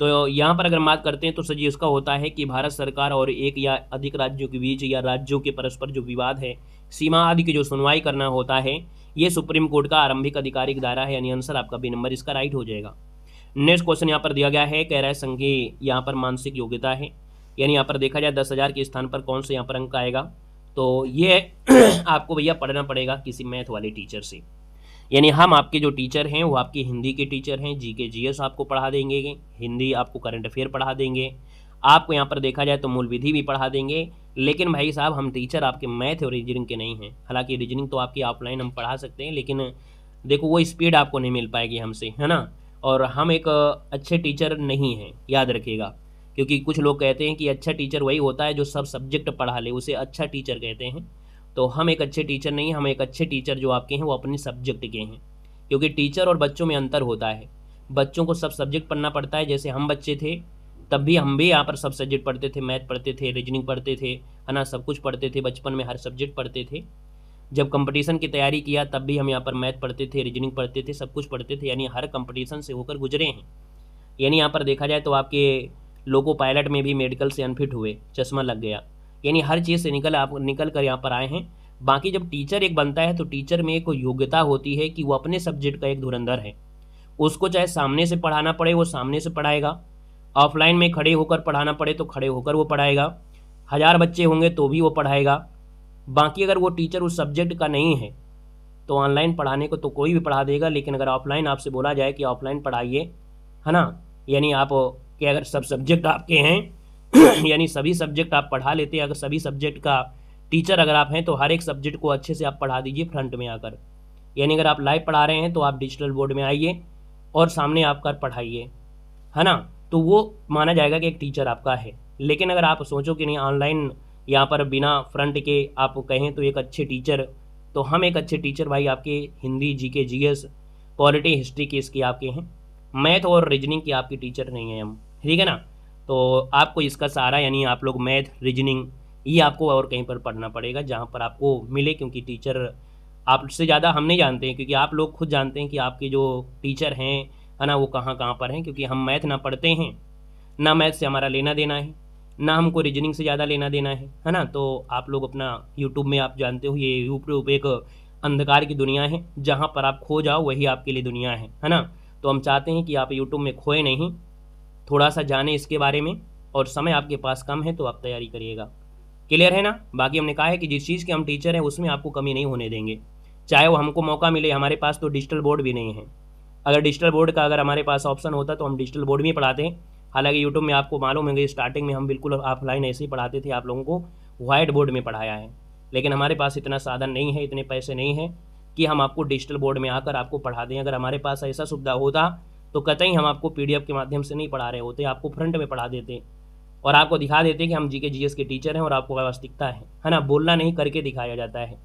तो यहाँ पर अगर बात करते हैं तो सर जी उसका होता है कि भारत सरकार और एक या अधिक राज्यों के बीच या राज्यों के परस्पर जो विवाद है, सीमा आदि की जो सुनवाई करना होता है, ये सुप्रीम कोर्ट का आरंभिक आधिकारिक दायरा है। यानी आंसर आपका बी नंबर इसका राइट हो जाएगा। नेक्स्ट क्वेश्चन यहाँ पर दिया गया है, कह रहा है संघीय यहाँ पर मानसिक योग्यता है। यानी यहाँ पर देखा जाए 10,000 के स्थान पर कौन से यहाँ पर अंक आएगा। तो ये आपको भैया पढ़ना पड़ेगा किसी मैथ वाले टीचर से। यानी हम आपके जो टीचर हैं वो आपके हिंदी के टीचर हैं, जीके जीएस आपको पढ़ा देंगे, हिंदी आपको करंट अफेयर पढ़ा देंगे, आपको यहाँ पर देखा जाए तो मूल विधि भी पढ़ा देंगे। लेकिन भाई साहब हम टीचर आपके मैथ और रीजनिंग के नहीं हैं। हालांकि रीजनिंग तो आपकी ऑफलाइन हम पढ़ा सकते हैं, लेकिन देखो वो स्पीड आपको नहीं मिल पाएगी हमसे, है ना। और हम एक अच्छे टीचर नहीं हैं, याद रखिएगा। क्योंकि कुछ लोग कहते हैं कि अच्छा टीचर वही होता है जो सब सब्जेक्ट पढ़ा ले, उसे अच्छा टीचर कहते हैं। तो हम एक अच्छे टीचर नहीं, हम एक अच्छे टीचर जो आपके हैं वो अपने सब्जेक्ट के हैं। क्योंकि टीचर और बच्चों में अंतर होता है। बच्चों को सब सब्जेक्ट पढ़ना पड़ता है। जैसे हम बच्चे थे तब भी हम भी यहाँ पर सब सब्जेक्ट पढ़ते थे, मैथ पढ़ते थे, रीजनिंग पढ़ते थे, है ना, सब कुछ पढ़ते थे। बचपन में हर सब्जेक्ट पढ़ते थे। जब कंपटीशन की तैयारी किया तब भी हम यहाँ पर मैथ पढ़ते थे, रीजनिंग पढ़ते थे, सब कुछ पढ़ते थे। यानी हर कंपटीशन से होकर गुजरे हैं। यानी यहाँ पर देखा जाए तो आपके लोको पायलट में भी मेडिकल से अनफिट हुए, चश्मा लग गया। यानी हर चीज़ से निकल कर यहाँ पर आए हैं। बाकी जब टीचर एक बनता है तो टीचर में एक योग्यता होती है कि वो अपने सब्जेक्ट का एक धुरंधर है। उसको चाहे सामने से पढ़ाना पड़े वो सामने से पढ़ाएगा, ऑफलाइन में खड़े होकर पढ़ाना पड़े तो खड़े होकर वो पढ़ाएगा, 1000 बच्चे होंगे तो भी वो पढ़ाएगा। बाकी अगर वो टीचर उस सब्जेक्ट का नहीं है तो ऑनलाइन पढ़ाने को तो कोई भी पढ़ा देगा। लेकिन अगर ऑफलाइन आपसे बोला जाए कि ऑफलाइन पढ़ाइए, है ना, यानी आप कि अगर सब सब्जेक्ट आपके हैं यानी सभी सब्जेक्ट आप पढ़ा लेते हैं, अगर सभी सब्जेक्ट का टीचर अगर आप हैं तो हर एक सब्जेक्ट को अच्छे से आप पढ़ा दीजिए फ्रंट में आकर। यानी अगर आप लाइव पढ़ा रहे हैं तो आप डिजिटल बोर्ड में आइए और सामने आपका पढ़ाइए, है ना, तो वो माना जाएगा कि एक टीचर आपका है। लेकिन अगर आप सोचो कि नहीं ऑनलाइन यहाँ पर बिना फ्रंट के आप कहें तो एक अच्छे टीचर, तो हम एक अच्छे टीचर भाई आपके Hindi, GK, GS, polity, history के इसके आपके हैं। मैथ और रीजनिंग के आपके टीचर नहीं हैं हम, ठीक है ना। तो आपको इसका सहारा यानी आप लोग मैथ, रीजनिंग ये आपको और कहीं पर पढ़ना पड़ेगा जहाँ पर आपको मिले। क्योंकि टीचर आपसे ज़्यादा हम नहीं जानते हैं, क्योंकि आप लोग खुद जानते हैं कि आपके जो टीचर हैं, है ना, वो कहाँ कहाँ पर हैं। क्योंकि हम मैथ ना पढ़ते हैं, ना मैथ से हमारा लेना देना है, ना हमको रीजनिंग से ज़्यादा लेना देना है ना। तो आप लोग अपना यूट्यूब में आप जानते हो ये यूट्यूब एक अंधकार की दुनिया है, जहाँ पर आप खो जाओ वही आपके लिए दुनिया है ना। तो हम चाहते हैं कि आप यूट्यूब में खोए नहीं, थोड़ा सा जाने इसके बारे में, और समय आपके पास कम है तो आप तैयारी करिएगा। क्लियर है ना। बाकी हमने कहा है कि जिस चीज़ के हम टीचर हैं उसमें आपको कमी नहीं होने देंगे, चाहे वो हमको मौका मिले। हमारे पास तो डिजिटल बोर्ड भी नहीं है, अगर डिजिटल बोर्ड का अगर हमारे पास ऑप्शन होता तो हम डिजिटल बोर्ड में पढ़ाते हैं। हालांकि यूट्यूब में आपको मालूम है कि स्टार्टिंग में हम बिल्कुल ऑफलाइन ऐसे ही पढ़ाते थे, आप लोगों को वाइट बोर्ड में पढ़ाया है, लेकिन हमारे पास इतना साधन नहीं है, इतने पैसे नहीं हैं कि हम आपको डिजिटल बोर्ड में आकर आपको पढ़ा दें। अगर हमारे पास ऐसा सुविधा होता तो कतई हम आपको PDF के माध्यम से नहीं पढ़ा रहे होते, आपको फ्रंट में पढ़ा देते और आपको दिखा देते कि हम GK GS के टीचर हैं और आपको व्यवस्थिकता है ना। बोलना नहीं, करके दिखाया जाता है,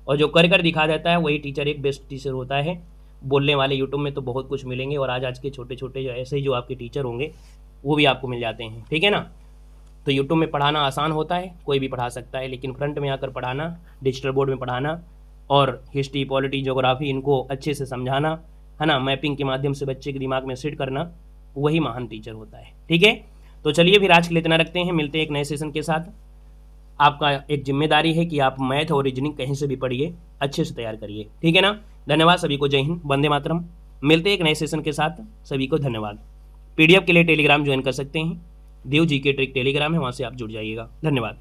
और जो कर दिखा जाता है वही टीचर एक बेस्ट टीचर होता है। बोलने वाले यूट्यूब में तो बहुत कुछ मिलेंगे, और आज के छोटे छोटे जो ऐसे ही जो आपके टीचर होंगे वो भी आपको मिल जाते हैं, ठीक है ना। तो यूट्यूब में पढ़ाना आसान होता है, कोई भी पढ़ा सकता है, लेकिन फ्रंट में आकर पढ़ाना, डिजिटल बोर्ड में पढ़ाना और हिस्ट्री, पॉलिटी, ज्योग्राफी इनको अच्छे से समझाना है ना, मैपिंग के माध्यम से बच्चे के दिमाग में सेट करना, वही महान टीचर होता है, ठीक है। तो चलिए फिर आज के लिए इतना रखते हैं, मिलते हैं एक नए सेशन के साथ। आपका एक जिम्मेदारी है कि आप मैथ और रीजनिंग कहीं से भी पढ़िए, अच्छे से तैयार करिए, ठीक है ना। धन्यवाद सभी को, जय हिंद, वंदे मातरम। मिलते हैं एक नए सेशन के साथ, सभी को धन्यवाद। PDF के लिए टेलीग्राम ज्वाइन कर सकते हैं, देव GK ट्रिक टेलीग्राम है, वहाँ से आप जुड़ जाइएगा। धन्यवाद।